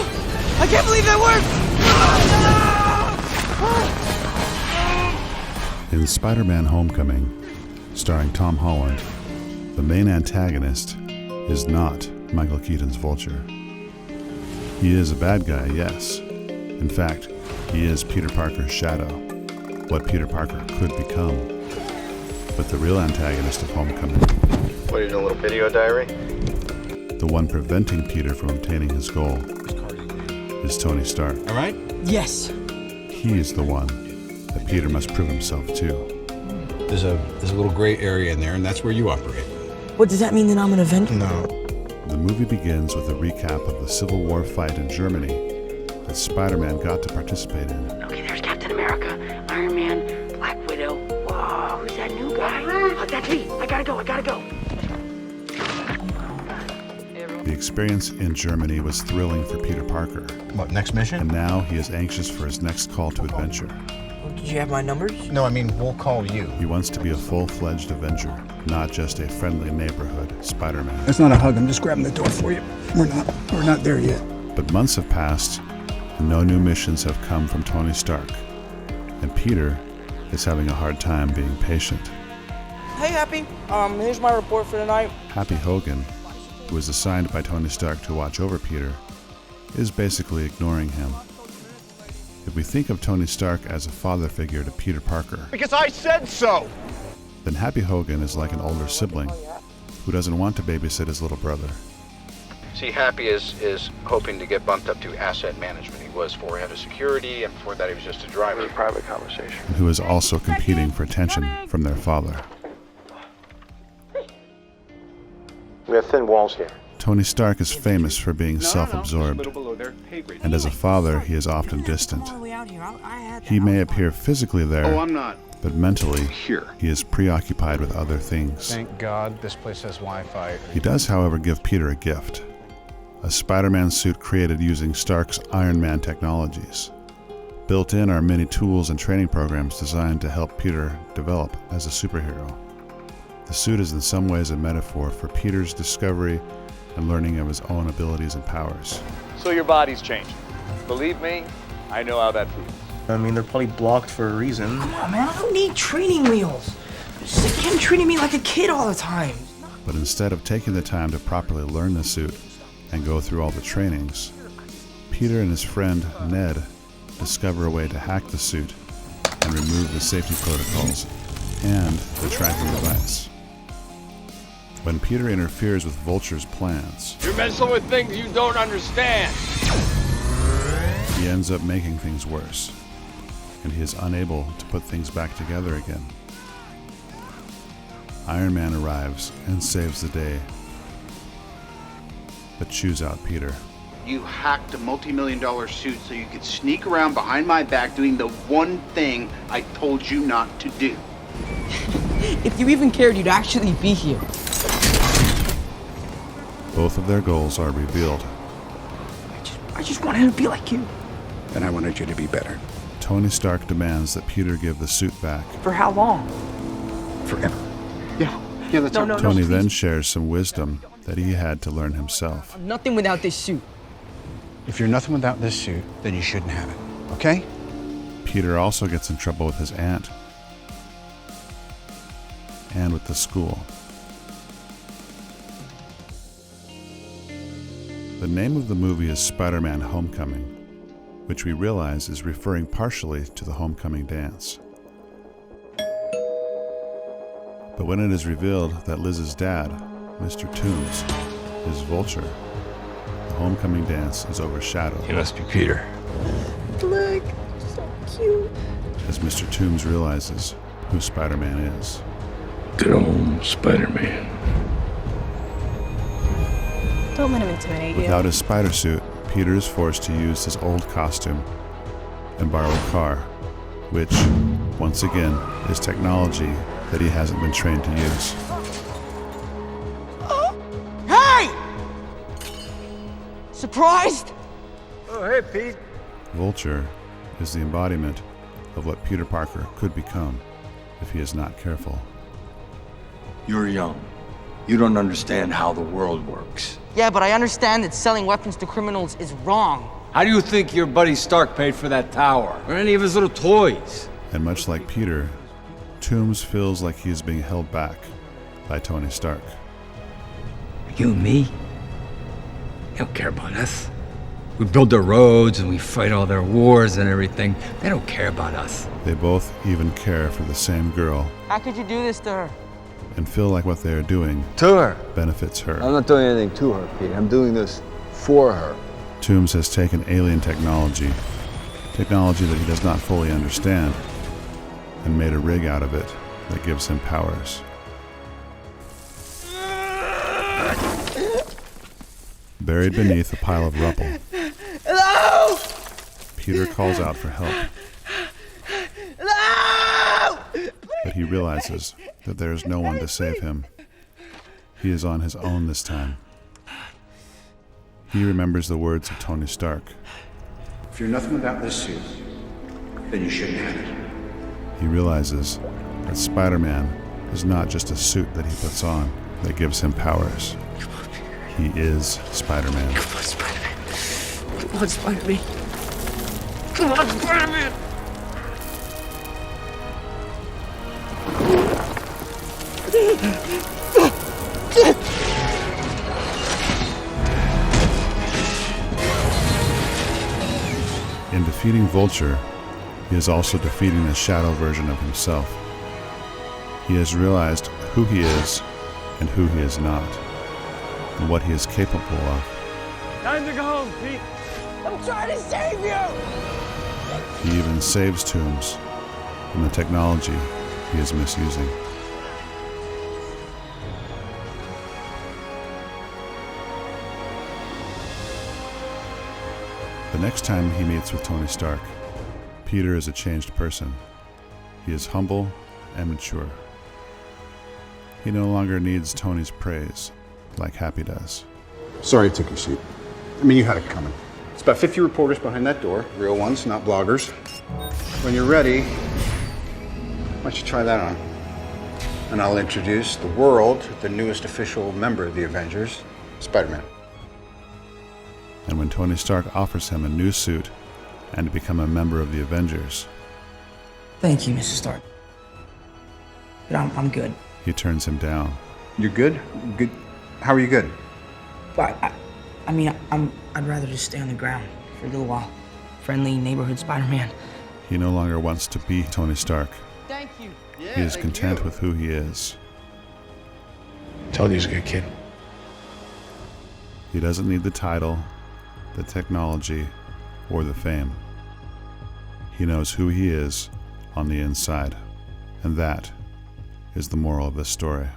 I can't believe that worked! In Spider-Man Homecoming, starring Tom Holland, the main antagonist is not Michael Keaton's Vulture. He is a bad guy, yes. In fact, he is Peter Parker's shadow, what Peter Parker could become. But the real antagonist of Homecoming, What, in a little video diary? the one preventing Peter from obtaining his goal, is Tony Stark. All right? Yes. He is the one that Peter must prove himself to. There's a little gray area in there, and that's where you operate. What, does that mean that I'm an Avenger? No. The movie begins with a recap of the Civil War fight in Germany that Spider-Man got to participate in. Okay, there's Captain America, Iron Man, Black Widow. Whoa, who's that new guy? Oh, that's me. I gotta go. The experience in Germany was thrilling for Peter Parker, What, next mission? and now he is anxious for his next call to adventure. Did you have my numbers? No, I mean, we'll call you. He wants to be a full-fledged Avenger, not just a friendly neighborhood Spider-Man. That's not a hug. I'm just grabbing the door for you. We're not there yet. But months have passed, and no new missions have come from Tony Stark, and Peter is having a hard time being patient. Hey, Happy. Here's my report for tonight. Happy Hogan, who was assigned by Tony Stark to watch over Peter, is basically ignoring him. If we think of Tony Stark as a father figure to Peter Parker, Because I said so! then Happy Hogan is like an older sibling who doesn't want to babysit his little brother. See, Happy is hoping to get bumped up to asset management. He was for head of security, and before that he was just a driver. Private conversation. And who is also competing for attention from their father. We have thin walls here. Tony Stark is famous for being self-absorbed, and as a father, he is often distant. He may appear physically there, I'm not. but mentally, Here. he is preoccupied with other things. Thank God this place has Wi-Fi. He does, however, give Peter a gift, a Spider-Man suit created using Stark's Iron Man technologies. Built in are many tools and training programs designed to help Peter develop as a superhero. The suit is in some ways a metaphor for Peter's discovery and learning of his own abilities and powers. So your body's changed. Believe me, I know how that feels. I mean, they're probably blocked for a reason. Come on, man. I don't need training wheels. I'm sick of him treating me like a kid all the time. But instead of taking the time to properly learn the suit and go through all the trainings, Peter and his friend Ned discover a way to hack the suit and remove the safety protocols and the tracking device. When Peter interferes with Vulture's plans, You're messing with things you don't understand. he ends up making things worse, and he is unable to put things back together again. Iron Man arrives and saves the day, but chews out Peter. You hacked a multi-million-dollar suit so you could sneak around behind my back doing the one thing I told you not to do. If you even cared, you'd actually be here. Both of their goals are revealed. I just wanted to be like you. And I wanted you to be better. Tony Stark demands that Peter give the suit back. For how long? Forever. Yeah, that's No, Tony please. then shares some wisdom that he had to learn himself. I'm nothing without this suit. If you're nothing without this suit, then you shouldn't have it. Okay? Peter also gets in trouble with his aunt and with the school. The name of the movie is Spider-Man Homecoming, which we realize is referring partially to the homecoming dance. But when it is revealed that Liz's dad, Mr. Toombs, is Vulture, the homecoming dance is overshadowed. You must be Peter. Look, so cute. As Mr. Toombs realizes who Spider-Man is. Good old Spider-Man. Don't let him intimidate you. Without his spider suit, Peter is forced to use his old costume and borrow a car, which, once again, is technology that he hasn't been trained to use. Hey! Surprised? Oh, hey, Pete. Vulture is the embodiment of what Peter Parker could become if he is not careful. You're young, You don't understand how the world works. Yeah, but I understand that selling weapons to criminals is wrong. How do you think your buddy Stark paid for that tower? Or any of his little toys? And much like Peter, Toombs feels like he is being held back by Tony Stark. You and me? They don't care about us. We build their roads and we fight all their wars and everything. They don't care about us. They both even care for the same girl How could you do this to her? and feel like what they are doing To her. benefits her. I'm not doing anything to her, Pete. I'm doing this for her. Toombs has taken alien technology that he does not fully understand, and made a rig out of it that gives him powers. Buried beneath a pile of rubble, Hello! Peter calls out for help. Hello! But he realizes that there is no one to save him. He is on his own this time. He remembers the words of Tony Stark. If you're nothing without this suit, then you shouldn't have it. He realizes that Spider-Man is not just a suit that he puts on that gives him powers. He is Spider-Man. Come on, Spider-Man. Come on, Spider-Man. Come on, Spider-Man. In defeating Vulture, he is also defeating the shadow version of himself. He has realized who he is and who he is not, and what he is capable of. Time to go home, Pete. I'm trying to save you! He even saves Toombs from the technology he is misusing. The next time he meets with Tony Stark, Peter is a changed person. He is humble and mature. He no longer needs Tony's praise like Happy does. Sorry I took your seat. I mean, you had it coming. It's about 50 reporters behind that door. Real ones, not bloggers. When you're ready, why don't you try that on? And I'll introduce the world, the newest official member of the Avengers, Spider-Man. And when Tony Stark offers him a new suit and to become a member of the Avengers, Thank you, Mrs. Stark. But I'm good. he turns him down. You're good? Good. How are you good? But I'd rather just stay on the ground for a little while. Friendly neighborhood Spider-Man. He no longer wants to be Tony Stark. Thank you. He is content with who he is. Told you he's a good kid. He doesn't need the title, the technology, or the fame. He knows who he is on the inside, and that is the moral of this story.